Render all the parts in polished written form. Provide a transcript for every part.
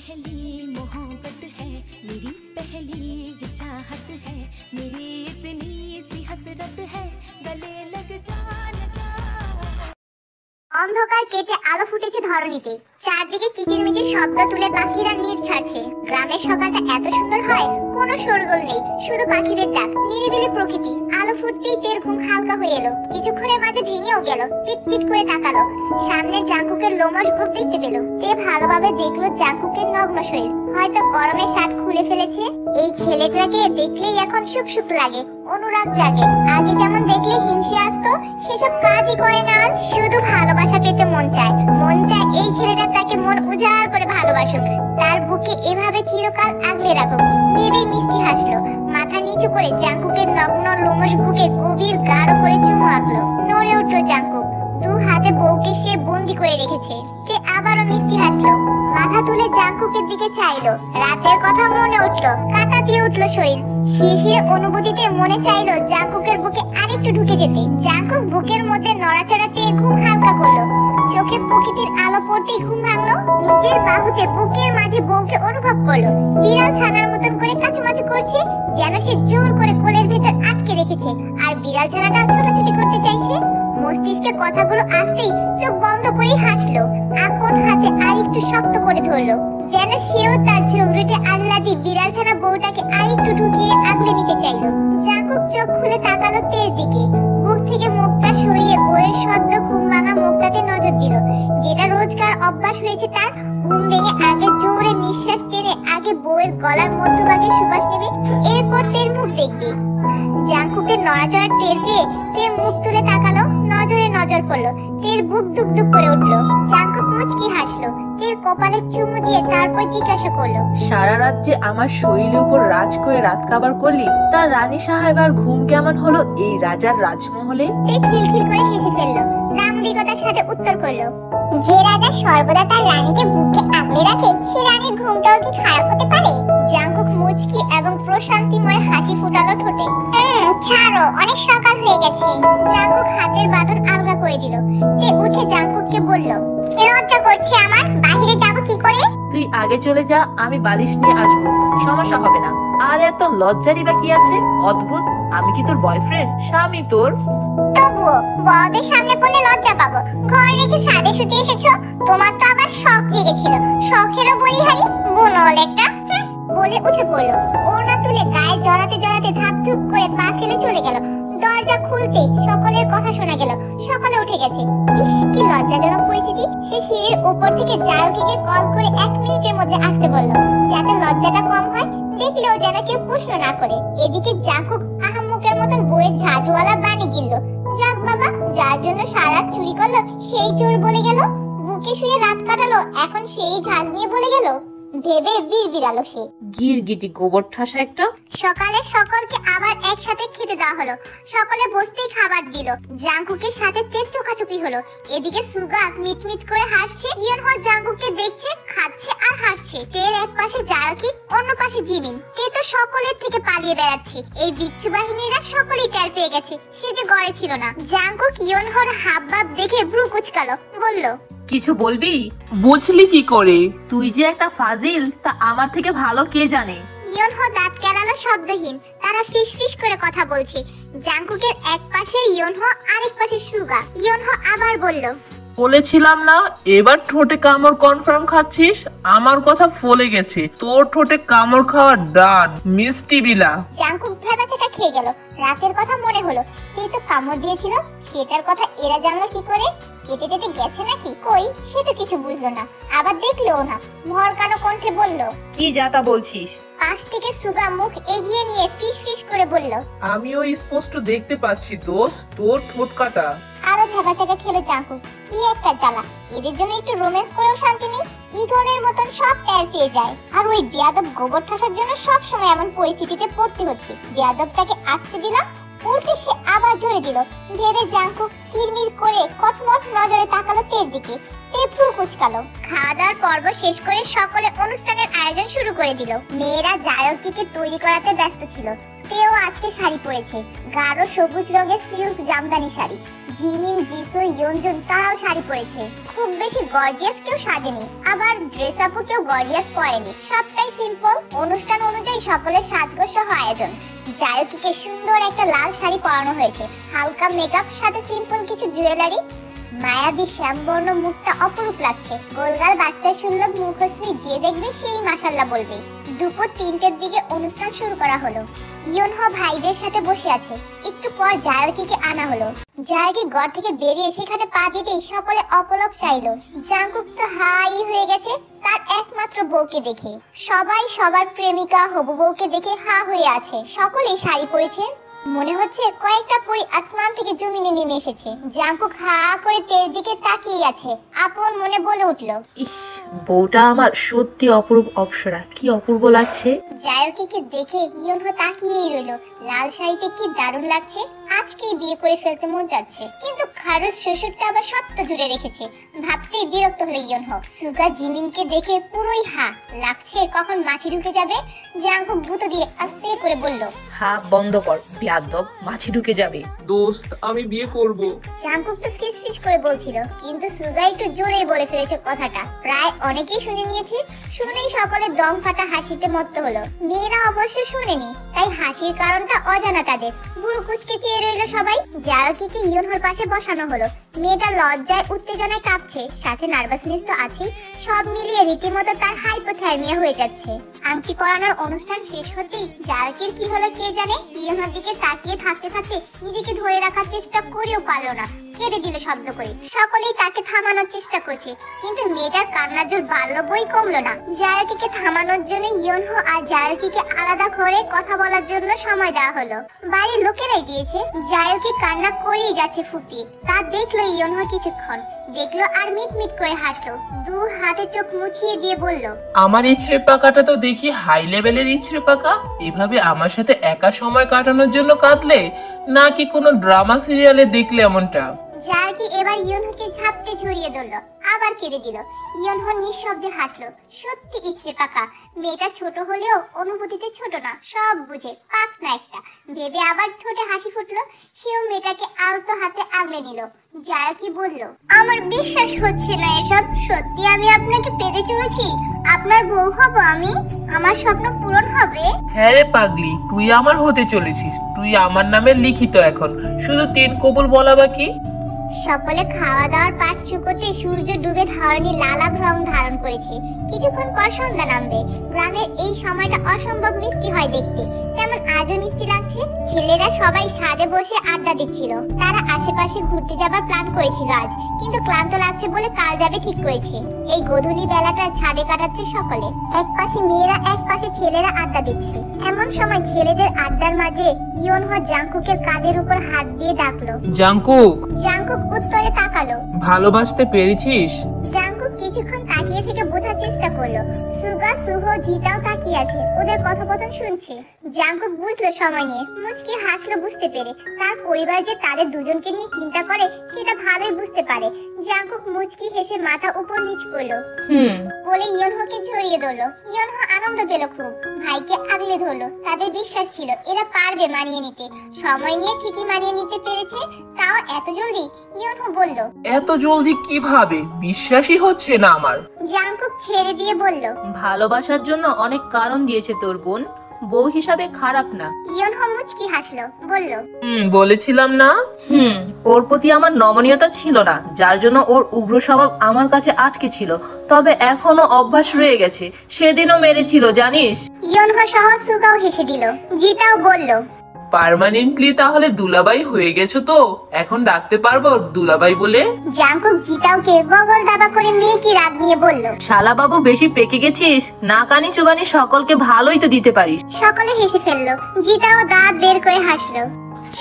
पहली मोहब्बत है, मेरी पहली चाहत है, मेरी इतनी सी हसरत है, गले लग जा न जा। অন্ধকার কেটে আলো ফুটেছে ধরণীতে, চারদিকে কিচিরমিচির শব্দ তুলে পাখিরা নীড় ছাড়ছে। গ্রামের সকালটা এত সুন্দর হয়, কোনো শোরগোল নেই, শুধু পাখিদের ডাক, নিরিবিলি প্রকৃতি। আলো ফুটতেই তের ঘুম হালকা হয়ে এলো, কিছুক্ষণের মাঝে ভেঙেও গেল। পিট পিট করে তাকালো, সামনে জাঙ্কুকের লোমশ বুক দেখতে পেল। তে ভালোভাবে দেখলো জাঙ্কুকের নগ্ন শরীর, হয়তো গরমে শার্ট খুলে ফেলেছে। এই ছেলেটাকে দেখলেই এখন সুখ সুখ লাগে, অনুরাগ জাগে। আগে যেমন দেখলে হিংসে আসতো, সেসব কাজই করে না আর। শুধু ভালোবাসা পেতে মন চায় এই ছেলেটা তাকে মন উজাড় করে ভালোবাসুক, তার বুকে এভাবে চিরকাল আগলে রাখুক। ভেবেই মিষ্টি হাসলো, মাথা নিচু করে জাঙ্কুকের নগ্ন লোমশ বুকে গভীর গাঢ় করে চুমু আঁকলো। নড়ে উঠলো জাঙ্কুক, দু হাতে বউকে সে বন্দি করে রেখেছে। তে আবারও মিষ্টি হাসলো, মাথা তুলে জাঙ্কুকের দিকে চাইলো। রাতের কথা মনে উঠলো, কাঁটা দিয়ে উঠলো শরীর। শিরশিরে অনুভূতিতে মনে চাইলো জাঙ্কুকের বুকে আরেকটু ঢুকে যেতে। জাঙ্কুক বুকের মধ্যে নড়াচড়া পেয়ে ঘুম হালকা করলো, চোখে প্রকৃতির আলো পড়তেই ঘুম ভাঙলো। নিজের বাহুতে বুকের মাঝে বউকে অনুভব করলো, বিড়াল ছানার মতন করে কাচুমাচু করছে, যেন সে জোর করে কোলের ভেতর আটকে রেখেছে। আর বিড়াল ছানাটা ছোটাছুটি করতে চাইছে। মস্তিষ্কে কথাগুলো আসতেই চোখ বন্ধ করেই হাসলো, আপন হাতে আরেকটু শক্ত করে ধরলো, যেন সেও তার ঝগড়ুটে আহ্লাদি বিড়াল ছানা বউটাকে আরেকটু ঢুকিয়ে আগলে নিতে চাইলো। জাঙ্কুক চোখ খুলে তাকালো তের দিকে, বুক থেকে মুখটা সরিয়ে বউয়ের সদ্য ঘুম ভাঙা মুখটাতে নজর দিল। যেটা রোজকার অভ্যাস হয়েছে তার। ঘুম ভেঙে আগে জোরে নিঃশ্বাস টেনে আগে বউয়ের গলার মধ্যভাগে সুবাস নেবে, এরপর তের মুখ দেখবে। জাঙ্কুকের নড়াচড়া টের পেয়ে তে মুখ তুলে তাকালো, নজরে নজর পড়লো। তের বুক দুক দুক করে উঠলো। জাঙ্কুক মুচকি হাসলো, তের কপালে চুমু দিয়ে তারপর জিজ্ঞাসা করলো, সারা রাত যে আমার শরীরের উপর রাজ করে রাত কাবার করলি, তা রানী সাহেবার ঘুম কেমন হলো এই রাজার রাজমহলে? তে খিলখিল করে হেসে ফেললো, নামবিকতার সাথে উত্তর করলো, যে রাজা সর্বদা তার রানীকে বুকে আগলে রাখে, সে রানীর ঘুমটাও কি খারাপ হতে পারে? জাঙ্কুক মুচকি এবং প্রশান্তিময় হাসি ফুটালো ঠোঁটে। ছাড়ো, অনেক সকাল হয়ে গেছে। জাঙ্কুক হাতের বাঁধন আলগা করে দিল। তে উঠে জাঙ্কুককে বলল, লজ্জা করছে আমার, বাহিরে যাবো কি করে? তুই আগে চলে যা, আমি বালিশ নিয়ে আসবো, সমস্যা হবে না। আর এত লজ্জারই বা কি আছে? অদ্ভুত, আমি কি তোর বয়ফ্রেন্ড, স্বামী তোর? তবুও বড়দের সামনে বললে লজ্জা পাবো। ঘর রেখে ছাদে শুতে এসেছো, তোমার তো আবার শখ জেগেছিল। শখেরও বলিহারি, বুনল একটা। বলে উঠে পড়লো, ওড়না তুলে গায়ে জড়াতে জড়াতে ধাপ ধুপ করে পা ফেলে চলে গেল। দরজা খুলতে সকলের কথা শোনা গেল, সকলে উঠে গেছে। ইস, কি লজ্জাজনক পরিস্থিতি। সে সিঁড়ির উপর থেকে জায়কিকে কল করে 1 মিনিটের মধ্যে আসতে বলল, যাতে লজ্জাটা কম হয়, দেখলেও যেন কেউ প্রশ্ন না করে। এদিকে জাঙ্কুক আহাম্মকের মতন বইয়ের ঝাঁঝওয়ালা বাণী গিলল। যাক বাবা, যার জন্য সারা চুরি করলো সেই চোর বলে গেল, বুকে শুয়ে রাত কাটালো এখন সেই ঝাঁঝ নিয়ে বলে গেল। ভেবে বিড়বিড়ালো সে। গিরগিটি গোবর ঠাসা একটা। সকালে সকলকে আবার একসাথে খেতে দেওয়া হলো। সকলে বসতেই খাবার দিল। জাঙ্কুকের সাথে তেজ চোখাচোখি হলো। এদিকে সুগা মিটমিট করে হাসছে, ইয়নহো জাঙ্কুককে দেখছে, খাচ্ছে আর হাসছে। তের এক পাশে জায়কি, অন্য পাশে জিমিন। তে তো সকলের থেকে পালিয়ে বেড়াচ্ছে। এই বিচ্ছু বাহিনীরা সকলেই টের পেয়ে গেছে সে যে ঘরে ছিল না। জাঙ্কুক ইয়নহোর হাবভাব দেখে ভ্রু কুঁচকালো, বলল, কিছু বলবি? বুঝলি কি করে? তুই যে একটা ফাজিল তা আমার থেকে ভালো কে জানে। ইয়নহো দাঁত কেলালো শব্দহীন। তারা ফিস ফিস করে কথা বলছে। জাঙ্কুকের এক পাশে ইয়নহো, আরেক পাশে সুগা। ইয়নহো আবার বলল, বলেছিলাম না, এবার ঠোঁটে কামড় কনফার্ম খাচ্ছিস। আমার কথা ফলে গেছে, তোর ঠোঁটে কামড় খাওয়ার ডান মিষ্টি বিলা। জাঙ্কুক ভেবাচাটা খেয়ে গেল। রাতের কথা মনে হলো, তে তো কামড় দিয়েছিল, সেটার কথা এরা জানলো কি করে? কেটে কেটে গেছে নাকি? কই, সে তো কিছু বুঝলো না, আবার দেখলোও না। ভরকানো কণ্ঠে বলল, কি যাতা বলছিস? পাশ থেকে সুগা মুখ এগিয়ে নিয়ে ফিস ফিস করে বলল, আমিও স্পষ্ট দেখতে পাচ্ছি দোস্ত, তোর ঠোঁট কাটা। আরো ভেবাচাটা খেলো জাঙ্কুক। কি একটা জ্বালা, এদের জন্য একটু রোম্যান্স করেও শান্তি নেই। ইগলের মতন সব টের পেয়ে যায়। আর ওই বেয়াদব গোবর ঠাসার জন্য সব সময় এমন পরিস্থিতিতে পড়তে হচ্ছে। বেয়াদবটাকে আসতে দিলাম, উল্টে সে আবার জোরে দিল। ভেবে জাঙ্কুক কিরমির করে কটমট নজরে তাকালো তের দিকে। তে ভ্রু কুঁচকালো। খাওয়া দাওয়ার পর্ব শেষ করে সকলে অনুষ্ঠানের আয়োজন শুরু করে দিল। মেয়েরা জায়কিকে তৈরি করাতে ব্যস্ত ছিল। তেও আজকে শাড়ি পরেছে, গাঢ় সবুজ রঙের silk Jamdani sari. Jimin, Jisoo, Yeonjun তারাও শাড়ি পরেছে। খুব বেশি গর্জিয়াস কেউ সাজেনি, আবার ড্রেস আপও কেউ গর্জিয়াস পরেনি, সবটাই সিম্পল। অনুষ্ঠান অনুযায়ী সকলের সাজগোজ সহ আয়োজন। জায়কিকে সুন্দর একটা লাল শাড়ি পরানো হয়েছে, হালকা মেকআপ সাথে সিম্পল কিছু জুয়েলারি। মায়াবী শ্যামবর্ণ মুখটা অপরূপ লাগছে। গোলগাল বাচ্চা সুলভ মুখশ্রী যে দেখবে সেই মাশাল্লাহ বলবে। দুপুর 3টের দিকে অনুষ্ঠান শুরু করা হলো। ইয়নহ ভাইদের সাথে বসে আছে। একটু পর জায়কিকে আনা হলো। জায়কি ঘর থেকে বেরিয়ে সেখানে পা দিতেই সকলে অপলক চাইলো। জাঙ্কুক তো হাই হয়ে গেছে তার একমাত্র বউকে দেখে। সবাই সবার প্রেমিকা হবু বউকে দেখে হা হয়ে আছে। সকলেই শাড়ি পরেছে, মনে হচ্ছে কয়েকটা পরি আসমান থেকে জমিনে নেমে এসেছে। জাঙ্কুক হা করে তের দিকে তাকিয়ে আছে, আপন মনে বলে উঠল, ইস, বউটা আমার সত্যি অপরূপ অপ্সরা, কি অপূর্ব লাগছে। জায়কিকে দেখে ইয়নহ তাকিয়েই রইল। লাল শাড়িতে কি দারুণ লাগছে, আজকেই বিয়ে করে ফেলতে মন যাচ্ছে। কিন্তু খারুস শ্বশুরটা আবার সত্য জুড়ে রেখেছে, ভাবতেই বিরক্ত হলো ইয়নহ। সুগা জিমিনকে দেখে পুরোই হা লাগছে, কখন মাছি ঢুকে যাবে। জাঙ্কুক গুঁতো দিয়ে আস্তে করে বলল, হা বন্ধ কর বিয়াদব, মাছি ঢুকে যাবে। দোস্ত আমি বিয়ে করব। জাঙ্কুক তো ফিস ফিস করে বলছিল, কিন্তু সুগা একটু জোরে বলে ফেলেছে কথাটা। প্রায় অনেকেই শুনে নিয়েছে, শুনেই সকলে দম ফাটা হাসিতে মত্ত হলো। মেয়েরা অবশ্য শুনেনি, তাই হাসির কারণটা অজানা তাদের। বুড়ো কুচকে চেয়ে রইল সবাই। জায়কিকে ইয়নহর পাশে বসানো হলো। মেয়েটা লজ্জায় উত্তেজনায় কাঁপছে, সাথে নার্ভাসনেস তো আছেই। সব মিলিয়ে রীতিমতো তার হাইপোথার্মিয়া হয়ে যাচ্ছে। আংটি পরানোর অনুষ্ঠান শেষ হতেই জায়কির কি হলো কে জানে, ইয়নহর দিকে তাকিয়ে থাকতে থাকতে নিজেকে ধরে রাখার চেষ্টা করেও পারলো না, কেঁদে দিল শব্দ করে। সকলেই তাকে থামানোর চেষ্টা করছে, কিন্তু মেয়েটার কান্নার জোর বাড়লো বই কমলো না। জায়কিকে থামানোর জন্য ইয়নহ আর জায়কিকে আলাদা করে কথা বলার জন্য সময় দেওয়া হলো। বাড়ির লোকেরাই দিয়েছে। জায়কি কান্না করেই যাচ্ছে ফুপিয়ে। তা দেখলো ইয়নহ কিছুক্ষণ, দেখলো আর মিট মিট করে হাসলো। দু হাতে চোখ মুছিয়ে দিয়ে বলল, আমার ইছড়ে পাকাটা তো দেখি হাই লেভেলের ইছড়ে পাকা। এভাবে আমার সাথে একা সময় কাটানোর জন্য কাঁদলে, নাকি কোনো ড্রামা সিরিয়ালে দেখলে এমনটা? জায়কি এবার ইয়নহকে ঝাপটে ঝরিয়ে ধরলো, আবার কেঁদে দিল। ইয়নহ নিঃশব্দে হাসলো। সত্যি ইচ্ছে পাকা, মেয়েটা ছোট হলেও অনুভূতিতে ছোট না, সব বুঝে, পাক না একটা ভেবে আবার ঠোঁটে হাসি ফুটলো। সেও মেয়েটাকে আলতো হাতে আগলে নিল। জায়কি বলল, আমার বিশ্বাস হচ্ছে না এসব, সত্যি আমি আপনাকে পেতে চলেছি, আপনার বউ হব আমি, আমার স্বপ্ন পূরণ হবে। হ্যাঁ রে পাগলি, তুই আমার হতে চলেছিস, তুই আমার নামে লিখিত। এখন শুধু 3 কবুল বলা বাকি। সকলে খাওয়া দাওয়ার পাট চুকোতে সূর্য ডুবে ধরনী লালাভ রং ধারণ করেছে। কিছুক্ষণ পর সন্ধ্যা নামবে। গ্রামের এই সময়টা অসম্ভব মিষ্টি হয় দেখতে, তেমন আজও মিষ্টি লাগছে। ছেলেরা সবাই ছাদে বসে আড্ডা দিচ্ছিল। তারা আশেপাশে ঘুরতে যাবার প্ল্যান করেছিল আজ, কিন্তু ক্লান্ত লাগছে বলে কাল যাবে ঠিক করেছে। এই গোধূলি বেলাটা ছাদে কাটাচ্ছে সকলে। এক পাশে মেয়েরা, এক পাশে ছেলেরা আড্ডা দিচ্ছে। এমন সময় ছেলেদের আড্ডার মাঝে ইয়নহ জাঙ্কুকের কাঁধের উপর হাত দিয়ে ডাকলো, জাঙ্কুক। জাঙ্কুক উত্তরে তাকালো। ভালোবাসতে পেরেছিস? জাঙ্কুক কিছুক্ষণ তাকিয়ে থেকে বোঝার চেষ্টা করলো। সুগা, সুহ, জিতাও তাকিয়ে আছে, ওদের কথোপকথন শুনছে। জাঙ্কুক বুঝলো সময় নিয়ে, মুচকি হাসলো বুঝতে পেরে। তার পরিবার যে তাদের দুজনকে নিয়ে চিন্তা করে সেটা ভালোই বুঝতে পারে। জাঙ্কুক মুচকি হেসে মাথা উপর নিচ করলো, বলে ইয়নহকে জড়িয়ে ধরলো। ইয়নহ আনন্দ পেল খুব, ভাইকে আগলে ধরলো। তাদের বিশ্বাস ছিল এরা পারবে মানিয়ে নিতে। সময় নিয়ে ঠিকই মানিয়ে নিতে পেরেছে, তাও এত জলদি। ইয়নহ বলল, এত জলদি কিভাবে? বিশ্বাসই হচ্ছে না আমার। জাঙ্কুক ছেড়ে দিয়ে বলল, ভালোবাসার জন্য অনেক কারণ দিয়েছে তোর বোন, বউ হিসাবে খারাপ না। ইয়নহ মুচকি হাসলো, বলল, বলেছিলাম না। ওর প্রতি আমার নমনীয়তা ছিল না, যার জন্য ওর উগ্র স্বভাব আমার কাছে আটকে ছিল। তবে এখনো অভ্যাস রয়ে গেছে, সেদিনও মেরেছিল জানিস। ইয়নহ সহ সুগাও হেসে দিল। জিতাও বলল, পার্মানেন্টলি তাহলে দুলাবাই হয়ে গেছো তো? এখন ডাকতে পারবো দুলাবাই বলে? জাঙ্কুক জিতাওকে বগল দাবা করে মেয়েকে রাগ নিয়ে বলল, শালা বাবু বেশি পেকে গেছিস, নাকানি চুবানি সকলকে ভালোই তো দিতে পারিস। সকলে হেসে ফেললো। জিতাও দাঁত বের করে হাসলো।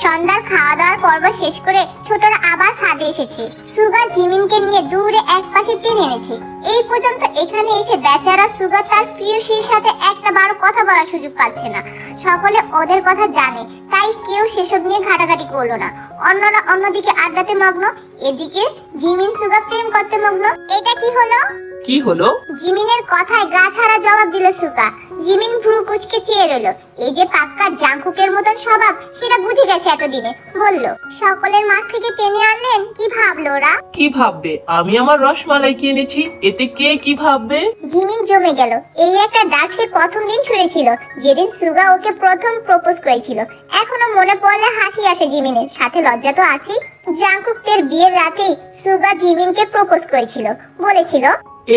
সন্ধ্যার খাওয়া দাওয়ার পর্ব শেষ করে ছোটরা আবার ছাদে এসেছে। সুগা জিমিনকে নিয়ে দূরে এক পাশে টেনে এনেছে। এই পর্যন্ত এখানে এসে বেচারা সুগা তার প্রিয়সীর সাথে একটা বার কথা বলার সুযোগ পাচ্ছে না। সকলে ওদের কথা জানে, তাই কেউ সেসব নিয়ে ঘাটাঘাটি করলো না। অন্যরা অন্যদিকে আড্ডাতে মগ্ন, এদিকে জিমিন সুগা প্রেম করতে মগ্ন। এটা কি হলো? কি হলো? জিমিনের কথায় গা ছাড়া জবাব দিল সুগা। জিমিন ভ্রু কুচকে চেয়ে রইল। এই যে পাক্কা জাংকুকের মতন স্বভাব সেটা বুঝে গেছে এতদিনে। বলল, সকলের মাছ থেকে টেনে আনলেন, কি ভাবলো ওরা? কি ভাববে? আমি আমার রসমালাই কিনেছি, এতে কে কি ভাববে? জিমিন জমে গেল। এই একটা ডাক সে প্রথম দিন শুনেছিল, যেদিন সুগা ওকে প্রথম প্রপোজ করেছিল। এখনো মনে পড়লে হাসি আসে জিমিনের, সাথে লজ্জা তো আছেই। জাংকুকদের বিয়ের রাতেই সুগা জিমিনকে প্রপোজ করেছিল, বলেছিল,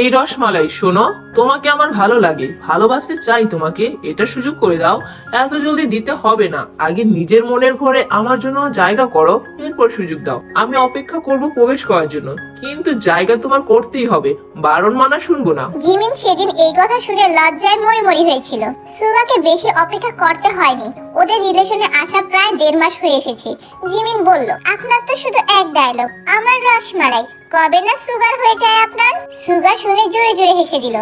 এই রসমালাই শোনো, তোমাকে আমার ভালো লাগে, ভালোবাসতে চাই তোমাকে, এটা সুযোগ করে দাও। এত জলদি দিতে হবে না, আগে নিজের মনের ঘরে আমার জন্য জায়গা করো, এরপর সুযোগ দাও। আমি অপেক্ষা করব প্রবেশ করার জন্য, কিন্তু জায়গা তোমার করতেই হবে, বারণ মানা শুনবো না। জিমিন সেদিন এই কথা শুনে লজ্জায় মরি হয়েছিল। সুগাকে বেশি অপেক্ষা করতে হয়নি, ওদের রিলেশনে আসা প্রায় 1.5 মাস হয়ে এসেছে। জিমিন বলল, আপনার তো শুধু এক ডায়লগ, আমার রসমালাই, কবে না সুগার হয়ে যায় আপনার? সুগা শুনে জোরে জোরে হেসে দিল।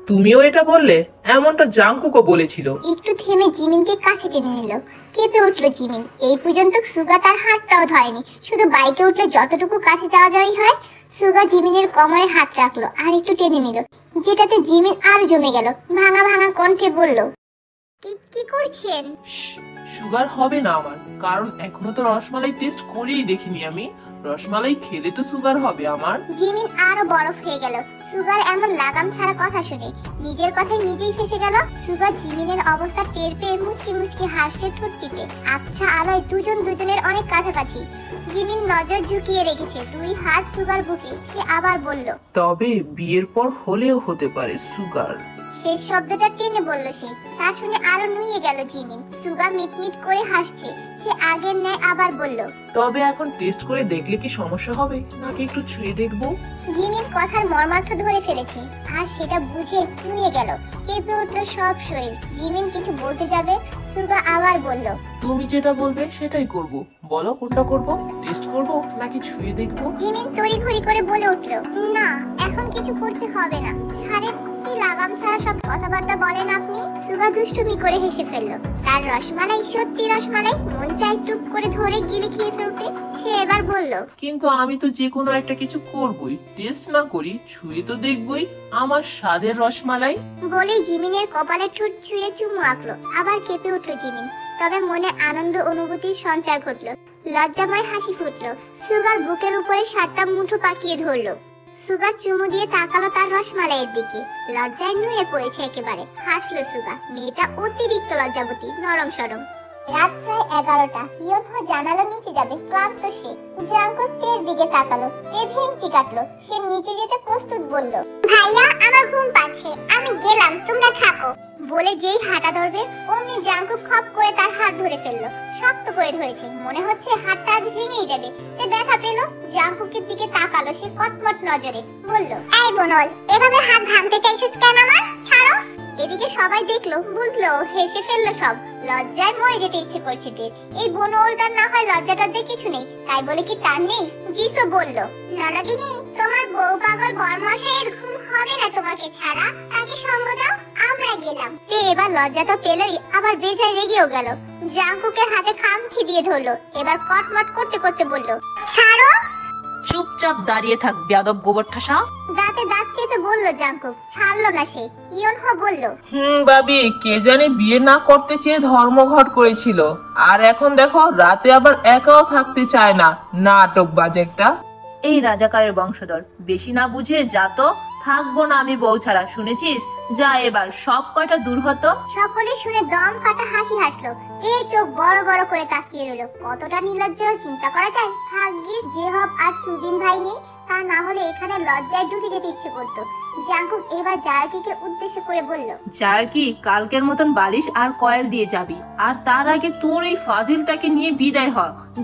তুমিও এটা বললে? এমনটা জাংকুকও বলেছিল। একটু থেমে জিমিনকে কাছে টেনে নিল। কেঁপে উঠলো জিমিন। এই পর্যন্ত সুগা তার হাতটাও ধরেনি, শুধু বাইকে উঠলে যতটুকু কাছে যাওয়া যাওয়াই হয়। সুগা জিমিনের কোমরে হাত রাখলো আর একটু টেনে নিল, যেটাতে জিমিন আরো জমে গেল। ভাঙা ভাঙা কণ্ঠে বলল, কি করছেন? সুগার হবে না আমার, কারণ এখনো তো রসমালাই টেস্ট করেই দেখিনি আমি। রসমালাই খেলে তো সুগার হবে আমার। জিমিন আরো বরফ হয়ে গেল সুগার এমন লাগাম ছাড়া কথা শুনে। নিজের কথায় নিজেই ফেসে গেল। সুগার জিমিনের অবস্থা টের পেয়ে মুচকি মুচকি হাসছে ঠোঁট টিপে। আচ্ছা আলোয় দুজন দুজনের অনেক কাছাকাছি। জিমিন নজর ঝুঁকিয়ে রেখেছে, 2 হাত সুগার বুকে। সে আবার বলল, তবে বিয়ের পর হলেও হতে পারে সুগার। শেষ শব্দটা টেনে বলল সে। তা শুনে আরো নুয়ে গেল জিমিন। সুগা মিটমিট করে হাসছে। সে আগের ন্যায় আবার বলল, তবে এখন টেস্ট করে দেখলে কি সমস্যা হবে, নাকি একটু ছুঁয়ে দেখবো? জিমিন কথার মর্মার্থ ধরে ফেলেছে, আর সেটা বুঝে নুয়ে গেল। কেঁপে উঠল সব শরীর। জিমিন কিছু বলতে যাবে, সুগা আবার বলল, তুমি যেটা বলবে সেটাই করব। বলো কোনটা করব, টেস্ট করব নাকি ছুঁয়ে দেখবো? জিমিন তড়িঘড়ি করে বলে উঠল, না এখন কিছু করতে হবে না, ছাড়েন। কি লাগাম ছাড়া সব কথাবার্তা বলেন আপনি? সুগা দুষ্টুমি করে হেসে ফেলল। তার রসমালাই সত্যি রসমালাই, মন চাই টুক করে ধরে গিলে খেয়ে ফেলতে। সে এবার বলল, কিন্তু আমি তো যে কোনো একটা কিছু করবই, টেস্ট না করি ছুঁয়ে তো দেখবই আমার স্বাদের রসমালাই। বলেই জিমিনের কপালে ঠোঁট ছুঁয়ে চুমু আঁকলো। আবার কেঁপে উঠল জিমিন, তবে মনে আনন্দ অনুভূতির সঞ্চার ঘটল। লজ্জাময় হাসি ফুটলো। সুগার বুকের উপরে 7টা মুঠো পাকিয়ে ধরলো। সুগা চুমু দিয়ে তাকালো তার রসমালাইয়ের দিকে। লজ্জায় নুয়ে পড়েছে একেবারে। হাসলো সুগা। মেয়েটা অতিরিক্ত লজ্জাবতী, নরম সরম। রাত প্রায় 11টা। ইয়নহো জানালার নিচে যাবে, ক্লান্ত সে। জাংকুক তের দিকে তাকালো। তে ভেঙচি কাটলো। সে নিচে যেতে প্রস্তুত বলল, ভাইয়া আমার ঘুম পাচ্ছে, আমি গেলাম, তোমরা থাকো। বলে যেই হাঁটা ধরবে অমনি জাংকুক খপ করে তার হাত ধরে ফেললো। শক্ত করে ধরেছে, মনে হচ্ছে হাতটা আজ ভেঙেই দেবে। তে ব্যথা পেল। জাংকুকের দিকে তাকালো সে কটমট নজরে। বলল, এই বনল, এভাবে হাত ভাঙতে চাইছিস কেন আমার? ছাড়ো। এদিকে সবাই দেখলো, বুঝলো, হেসে ফেললো সব। লজ্জায় মরে যেতে ইচ্ছে করছে তে। এই বনলটার না হয় লজ্জা টজ্জা কিছু নেই, তাই বলে কি তার নেই? জিসো বলল, নরদিনী, তোমার বউ পাগল বর্মশাইয়ের ঘুম হবে না তোমাকে ছাড়া, তাকে সঙ্গ দাও, আমরা গেলাম। তে এবার লজ্জা তো পেলই, আবার বেজায় রেগেও গেল। জাংকুকের হাতে খামচি দিয়ে ধরলো। এবার কটমট করতে করতে বলল, ছাড়ো। চুপচাপ দাঁড়িয়ে থাক বেয়াদব গোবর ঠাসা। দাঁতে দাঁত চেপে বলল জাংকুক। ছাড়লো না সে। ইয়নহো বলল, ভাবি, কে জানে বিয়ে না করতে চেয়ে ধর্মঘট করেছিল, আর এখন দেখো রাতে আবার একাও থাকতে চায় না। নাটকবাজ একটা। এই রাজাকারের বংশধর, বেশি না বুঝে যা তো, থাকবো না আমি বউ ছাড়া, শুনেছিস? যা এবার, সব কয়টা দূর হতো। সকলে শুনে দম ফাটা হাসি হাসলো। এই চোখ বড় বড় করে তাকিয়ে রইল। কতটা নির্লজ্জ চিন্তা করা যায়। ভাগ্যিস জেহব আর সুবিন ভাই নেই, তা না হলে এখানে লজ্জায় ঢুকে যেতে ইচ্ছে করতো। জাংকুক এবার জায়কিকে উদ্দেশ্য করে বলল, জায়কি, কালকের মতন বালিশ আর কয়েল দিয়ে যাবি, আর তার আগে তোর এই ফাজিলটাকে নিয়ে বিদায় হ।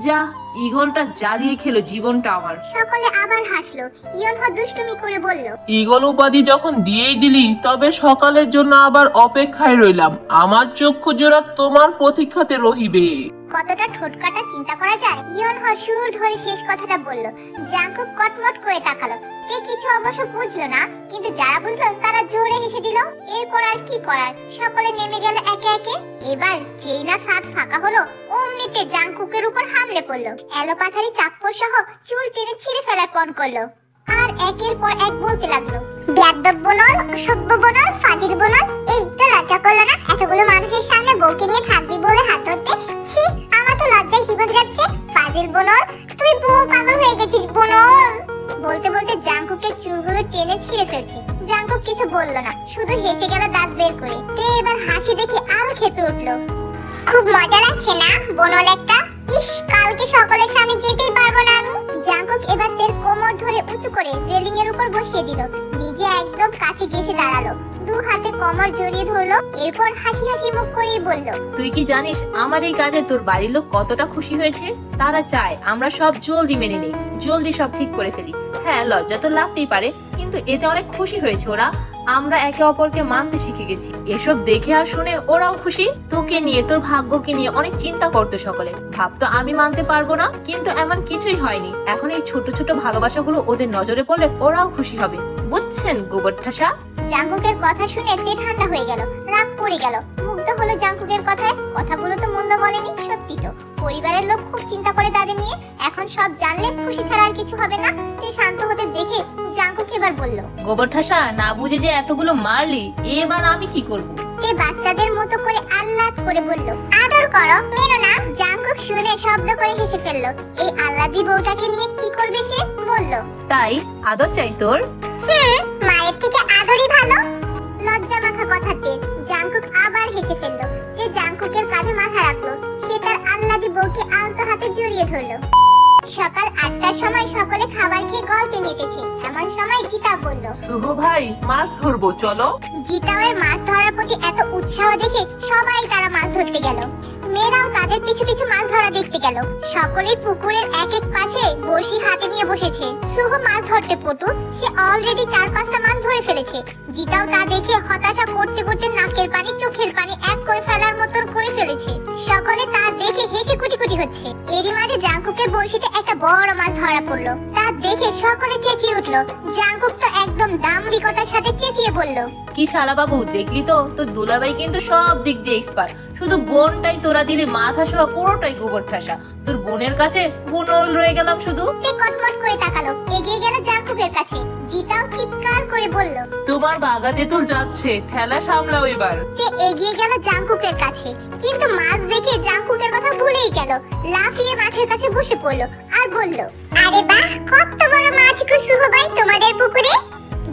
যা, ইগলটা জ্বালিয়ে খেলো জীবনটা আমার। সকলে আবার হাসলো। ইয়নহো দুষ্টুমি করে বলল, ঈগল উপাধি যখন দিয়েই দিলি, তবে সকালের জন্য আবার অপেক্ষায় রইলাম। আমার চক্ষু জোড়া তোমার প্রতীক্ষাতে রহিবে। কতটা ঠোটকাটা চিন্তা করা যায়। ইয়নহো সুর ধরে শেষ কথাটা বলল। জাংকুক কটমট করে তাকালো। তে কিছু অবশ্য বুঝলো না, কিন্তু যারা বুঝলো তারা জোরে হেসে দিল। এরপর আর কি করার, সকলে নেমে গেল একে একে। এবার যেই না ছাদ ফাঁকা হলো, অমনিতে জাংকুকের উপর হামলে পড়লো। এলোপাথারি চাপ্পর সহ চুল টেনে ছিঁড়ে ফেলার পণ করলো। আর একের পর এক বলতে লাগলো, বেয়াদব বনল, অসভ্য বনল, ফাজিল বনল। এই তো লজ্জা করলো না এতগুলো মানুষের সামনে বউকে নিয়ে থাকবি বলে হাত ধরতে? ছি, আমার তো লজ্জায় জীবন যাচ্ছে। ফাজিল বনল, তুই বউ পাগল হয়ে গেছিস বনল। বলতে বলতে জাঙ্কুকের চুলগুলো টেনে ছিঁড়ে ফেলছে। জাঙ্কুক কিছু বলল না, শুধু হেসে গেল দাঁত বের করে। তে এবার হাসি দেখে আরো খেপে উঠলো। খুব মজা লাগছে না বনল একটা? ইস, কালকে সকলের সামনে যেতেই পারবো না আমি। জাঙ্কুক এবার তের কোমর ধরে উঁচু করে রেলিং এর উপর বসিয়ে দিল। নিজে একদম কাছে ঘেঁষে দাঁড়ালো, দু হাতে কোমর জড়িয়ে ধরলো। এরপর হাসি হাসি মুখ করিয়ে বলল, তুই কি জানিস আমার এই কাজে তোর বাড়ির লোক কতটা খুশি হয়েছে? তারা চায় আমরা সব জলদি মেনে নেই, জলদি সব ঠিক করে ফেলি। হ্যাঁ, লজ্জা তো লাগতেই পারে, কিন্তু এতে অনেক খুশি হয়েছে ওরা। আমরা একে অপরকে মানতে শিখে গেছি। এসব দেখে আর শুনে ওরাও খুশি। তোকে নিয়ে, তোর ভাগ্যকে নিয়ে অনেক চিন্তা করতো সকলে। ভাবতো আমি মানতে পারবো না, কিন্তু এমন কিছুই হয়নি। এখন এই ছোট ছোট ভালোবাসাগুলো ওদের নজরে পড়লে ওরাও খুশি হবে। বুঝছেন গোবর ঠাসা? জাঙ্কুকের কথা শুনে তে ঠান্ডা হয়ে গেল, রাগ পড়ে গেল। মুগ্ধ হলো জাঙ্কুকের কথায়। কথাগুলো তো মন্দ বলেনি, সত্যি তো। পরিবারের লোক খুব চিন্তা করে তাদের নিয়ে। এখন সব জানলে খুশি ছাড়া আর কিছু হবে না। তে শান্ত হতে দেখে জাঙ্কুক এবার বলল, গোবর ঠাসা, না বুঝে যে এতগুলো মারলি, এবার আমি কি করব? তে বাচ্চাদের মতো করে আহ্লাদ করে বলল, আদর করো, মেরো না। জাঙ্কুক শুনে শব্দ করে হেসে ফেলল। এই আহ্লাদি বউটাকে নিয়ে কি করবে সে? বলল, তাই আদর চাই তোর? মায়ের থেকে আদরই ভালো। লজ্জা মাখা কথাতে জাঙ্কুক আবার হেসে ফেলল। তে জাঙ্কুকের কাঁধে মাথা রাখলো। সে তার আহ্লাদি বউকে আলতো হাতে জড়িয়ে ধরলো। সকাল 8টার সময় সকলে খাবার খেয়ে গল্পে মেতেছে। এমন সময় জিতা বলল, শুভ ভাই, মাছ ধরবো, চলো। জিতাওয়ের মাছ ধরার প্রতি এত উৎসাহ দেখে সবাই তারা মাছ ধরতে গেল। মেয়েরাও তাদের পিছু পিছু মাছ ধরা দেখতে গেল। সকলেই পুকুরের এক এক পাশে বড়শি হাতে নিয়ে বসেছে। শুভ মাছ ধরতে পটু, সে অলরেডি 4-5টা মাছ ধরে ফেলেছে। জিতাও তা দেখে হতাশা করতে করতে নাকের পানি চোখের পানি এক করে ফেলার মতন করে ফেলেছে। সকলে তা দেখে হেসে কুটি হচ্ছে। এরই মাঝে জাঙ্কুকের বড়শিতে একটা বড় মাছ ধরা পড়লো। তা দেখে সকলে চেঁচিয়ে উঠলো। জাঙ্কুক তো একদম দাম্ভিকতার সাথে চেঁচিয়ে বলল, কি শালা বাবু, দেখলি তো তোর দুলাভাই কিন্তু সব দিক দিয়ে এক্সপার্ট। শুধু বোনটাই তোরা দিলে মাথা সহ পুরোটাই গোবর ঠাসা। তোর বোনের কাছে বোনল রয়ে গেলাম শুধু। তে কটমট করে তাকালো, এগিয়ে গেল জাঙ্কুকের কাছে। জিতাও চিৎকার করে বলল, তোমার বাগা তেঁতুল যাচ্ছে, ঠেলা সামলাও এবার। তে এগিয়ে গেল জাঙ্কুকের কাছে, কিন্তু মাছ দেখে জাঙ্কুকের কথা ভুলেই গেল। লাফিয়ে মাছের কাছে বসে পড়লো আর বলল, আরে বাহ, কত বড় মাছ গো শুভ ভাই তোমাদের পুকুরে।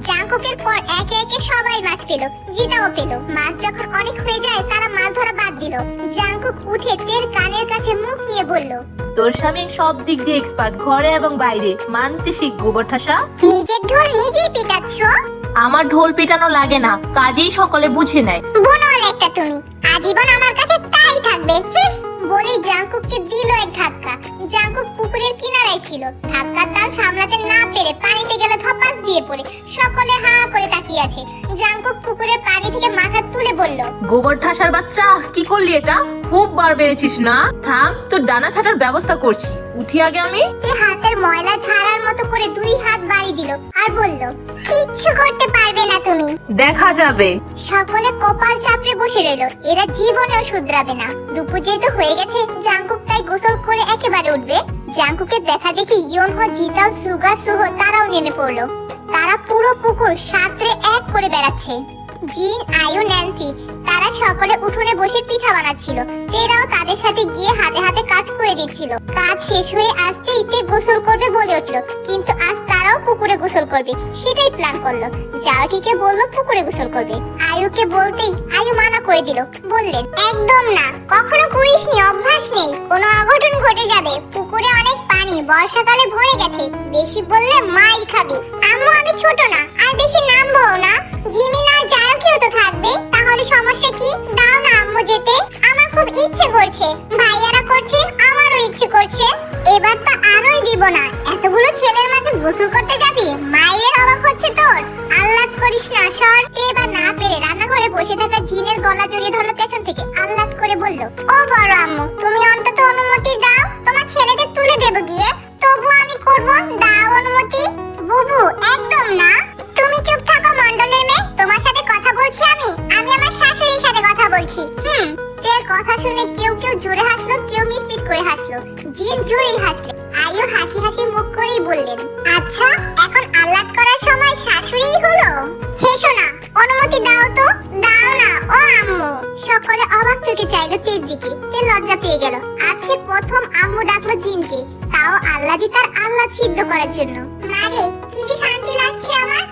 জাঙ্কুকের পর একে একে সবাই মাছ পেল, জিতাও পেল। মাছ যখন অনেক হয়ে যায় তারা মাছ ধরা বাদ দিল। জাঙ্কুক উঠে তের কানের কাছে মুখ নিয়ে বলল, তোর স্বামী সব দিক দিয়ে এক্সপার্ট, ঘরে এবং বাইরে। মানতে শিখ গোবর ঠাসা। নিজের ঢোল নিজেই পিটাচ্ছ। আমার ঢোল পিটানো লাগে না, কাজেই সকলে বুঝে নেয়। বুনল একটা তুমি, আজীবন আমার কাছে তাই থাকবে। বলে জাঙ্কুককে দিল এক ধাক্কা। জাঙ্কুক পুকুরের কিনারায় ছিল। ধাক্কার তাল সামলাতে না পেরে পানিতে গেল ধপাস দিয়ে পড়ে। সকলে হা করে তাকিয়ে আছে। জাঙ্কুক পুকুরের পানি থেকে মাথা তুলে বলল, গোবর ঠাসার বাচ্চা, কি করলি এটা? খুব বার বেড়েছিস না? থাম, তোর ডানা ছাটার ব্যবস্থা করছি। উঠি আগে আমি। তে হাতের ময়লা ঝাড়ার মতো করে 2 হাত বাড়ি দিল আর বলল, কিচ্ছু করতে পারবে না তুমি। দেখা যাবে। সকলে কপাল চাপড়ে বসে রইল। এরা জীবনেও শুধরাবে না। দুপুর যেহেতু হয়ে গেছে, জাঙ্কুক তাই গোসল করে একেবারে উঠবে। জাঙ্কুকের দেখা দেখি ইয়নহ, জিতাও, সুগা, সুহ তারাও নেমে পড়লো। তারা পুরো পুকুর সাঁতরে এক করে বেড়াচ্ছে। জিন, আয়ু, ন্যান্সি তারা সকলে উঠোনে বসে পিঠা বানাচ্ছিল। তেরাও তাদের সাথে গিয়ে হাতে হাতে কাজ করে দিচ্ছিল। কাজ শেষ হয়ে আসতেই তে গোসল করবে বলে উঠলো, কিন্তু আজ তারাও পুকুরে গোসল করবে সেটাই প্ল্যান করলো। জাওয়াকিকে বললো পুকুরে গোসল করবে। আয়ুকে বলতেই আয়ু মানা করে দিল, বললেন, একদম না, কখনো করিসনি, অভ্যাস নেই, কোনো অঘটন ঘটে যাবে। পুকুরে অনেক পানি, বর্ষাকালে ভরে গেছে, বেশি বললে মাইর খাবি। আম্মু আমি ছোট না, আর বেশি নামবো না। জিমিন আর জাওয়াকিও তো থাকবে, তাহলে সমস্যা কি? দাও না আম্মু যেতে, আমার খুব ইচ্ছে করছে। ভাইয়ারা করছে, আমারও ইচ্ছে করছে। এবার তো আরোই দিব না। এতগুলো ছেলের মাঝে গোসল করতে যাবি? মাইলের অভাব হচ্ছে তোর? আল্লাদ করিস না, সর। এবার না পেরে রান্নাঘরে বসে থাকা জিনের গলা জড়িয়ে ধরলো পেছন থেকে, আল্লাদ করে বলল, ও বড় আম্মু, তুমি অন্তত অনুমতি দাও, তোমার ছেলেকে তুলে দেব গিয়ে। তবু আমি করব, দাও অনুমতি। বুবু একদম না। তুমি চুপ থাকো মণ্ডলের মেয়ে, তোমার সাথে কথা বলছি আমি আমার শাশুড়ির সাথে কথা বলছি। এর কথা শুনে কেউ কেউ জোরে হাসলো, কেউ মিটমিট করে হাসলো। জিন জোরেই হাসলে। আয়ু হাসি হাসি মুখ করেই বললেন, আচ্ছা এখন আল্লাহ চোখে চাইলো তের দিকে। তে লজ্জা পেয়ে গেল। আজ সে প্রথম আম্মু ডাকলো জিনকে, তাও আল্লাদি তার আল্লাহ সিদ্ধ করার জন্য। মারে কি যে শান্তি লাগছে আমার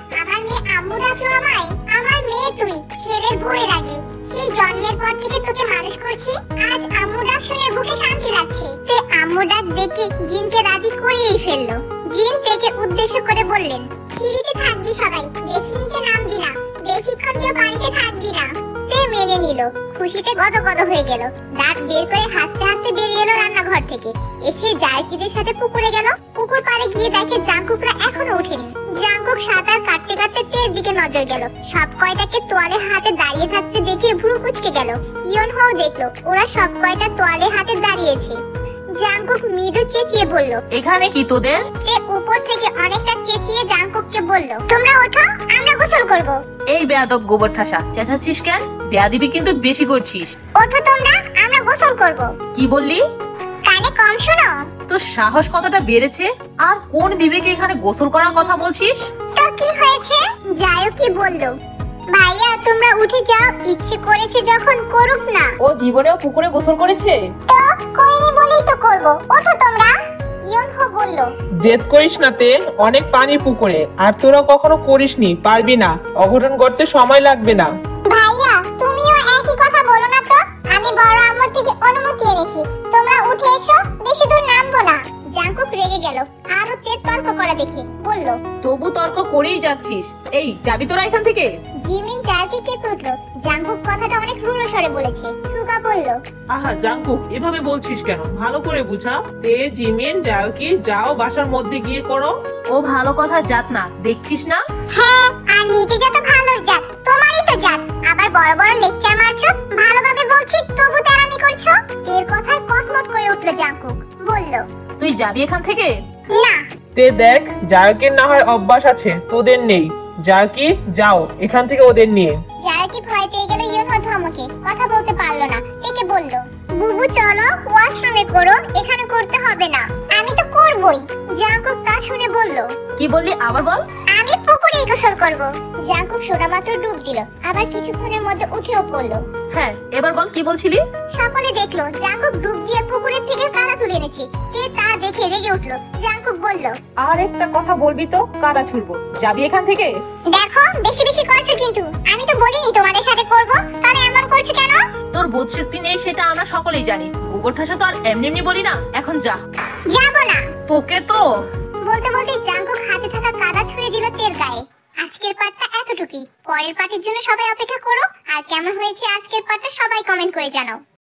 মেয়ে আম্মু ডাকলো আমায়। আমার মেয়ে তুই, ছেলের বউয়ের আগে সেই জন্মের পর থেকে তোকে মানুষ করছি, আজ আম্মু ডাক শুনে বুকে শান্তি লাগছে। তে আম্মু ডাক দেখে জিনকে রাজি করিয়েই ফেললো। জিন তেকে উদ্দেশ্য করে বললেন, সিঁড়িতে থাকবি সবাই, বেশি নিচে নামবি না, বেশিক্ষণ কেউ বাড়িতে থাকবি না। তে মেনে নিল, খুশিতে গদগদ হয়ে গেল। দাঁত বের করে হাসতে হাসতে বেরিয়ে এলো রান্নাঘর থেকে। এসে জায়কিদের সাথে পুকুরে গেল। পুকুর পাড়ে গিয়ে দেখে জাঙ্কুকরা এখনো ওঠেনি। জাঙ্কুক সাঁতার কাটতে কাটতে তের দিকে নজর গেল। সব কয়টাকে তোয়ালে হাতে দাঁড়িয়ে থাকতে দেখে ভ্রু কুঁচকে গেল। ইয়নহও দেখলো ওরা সব কয়টা তোয়ালে হাতে দাঁড়িয়েছে। জাঙ্কুক মৃদু চেঁচিয়ে বলল, এখানে কি তোদের? তে উপর থেকে অনেকটা চেঁচিয়ে জাঙ্কুককে বলল, তোমরা ওঠো, আমরা গোসল করব। এই বেয়াদব গোবর ঠাসা, চেঁচাচ্ছিস কেন? বেয়াদবি কিন্তু বেশি করছিস। ওঠো তোমরা, আমরা গোসল করব। কি বললি? কানে কম শোনো? তোর সাহস কতটা বেড়েছে? আর কোন বিবেকে এখানে গোসল করার কথা বলছিস? তো কি হয়েছে? যাইও কি বললো, ভাইয়া তোমরা উঠে যাও, ইচ্ছে করেছে যখন করুক না। ও জীবনেও পুকুরে গোসল করেছে? তো কইনি বলেই তো করব, ওঠো তোমরা। ইয়নহো বলল, জেদ করিস না তে, অনেক পানি পুকুরে, আর তোরা কখনো করিসনি, পারবি না, অঘটন করতে সময় লাগবে না। ভাইয়া তুমিও একই কথা বলো না তো, আমি বড় আম্মুর থেকে অনুমতি এনেছি, তোমরা উঠে এসো, বেশি দূর নামবো না। জাঙ্কুক রেগে গেল, আরো তের তর্ক করা দেখে বলল, তবু তর্ক করেই যাচ্ছিস। এই যাবি তোরা এখান থেকে? জিমিন চারটি কেঁপে উঠলো। জাঙ্কুক কথাটা অনেক রূঢ় স্বরে বলেছে। সুগা বলল, আহা জাঙ্কুক, এভাবে বলছিস কেন? ভালো করে বুঝা। তে জিমিন যাও কি, যাও বাসার মধ্যে গিয়ে করো। ও ভালো কথা জাত না, দেখছিস না? হ্যাঁ, আর নিচে যত ভালোর জাত, তোমারই তো জাত, আবার বড় বড় লেকচার মারছো, ভালোভাবে বলছি তবু তেরামি করছো। এর কথায় কটমট করে উঠলো জাঙ্কুক, বলল, তুই যাবি এখান থেকে? না। তে দেখ, জায়কের না হয় অভ্যাস আছে, তোদের নেই। জায়কি যাও এখান থেকে ওদের নিয়ে। জায়কি ভয় পেয়ে গেল ইয়নহো ধমকে, কথা বলতে পারলো না। একে বলল, বুবু চলো ওয়াশরুমে করো, এখানে করতে হবে না। আমি তো করবই। জাঙ্কুক তা শুনে বলল, কি বললি আবার বল? আমি পুকুরেই গোসল করব। জাঙ্কুক সোজা মাত্র ডুব দিল, আবার কিছুক্ষণের মধ্যে উঠেও পড়লো। হ্যাঁ এবার বল, কি বলছিলি? সকলে দেখলো জাঙ্কুক ডুব দিয়ে পুকুরের থেকে কাদা তুলে এনেছে। তে তা দেখে রেগে উঠলো। জাঙ্কুক বলল, আর একটা কথা বলবি তো কাদা ছুড়বো। যাবি এখান থেকে? দেখো বেশি বেশি করছো কিন্তু, আমি তো বলিনি তোমাদের সাথে করব, তাহলে এমন করছো কেন? তোর বোধ শক্তি নেই সেটা আমরা সকলেই জানি। গোবর ঠাসা তো আর এমনি এমনি বলি না। এখন যা। যাবো না। তোকে তো। বলতে বলতে জাঙ্কুক হাতে থাকা কাদা ছুঁড়ে দিল তের গায়ে। আজকের পার্টটা এতটুকুই। পরের পার্টের জন্য সবাই অপেক্ষা করো। আর কেমন হয়েছে আজকের পার্টটা সবাই কমেন্ট করে জানাও।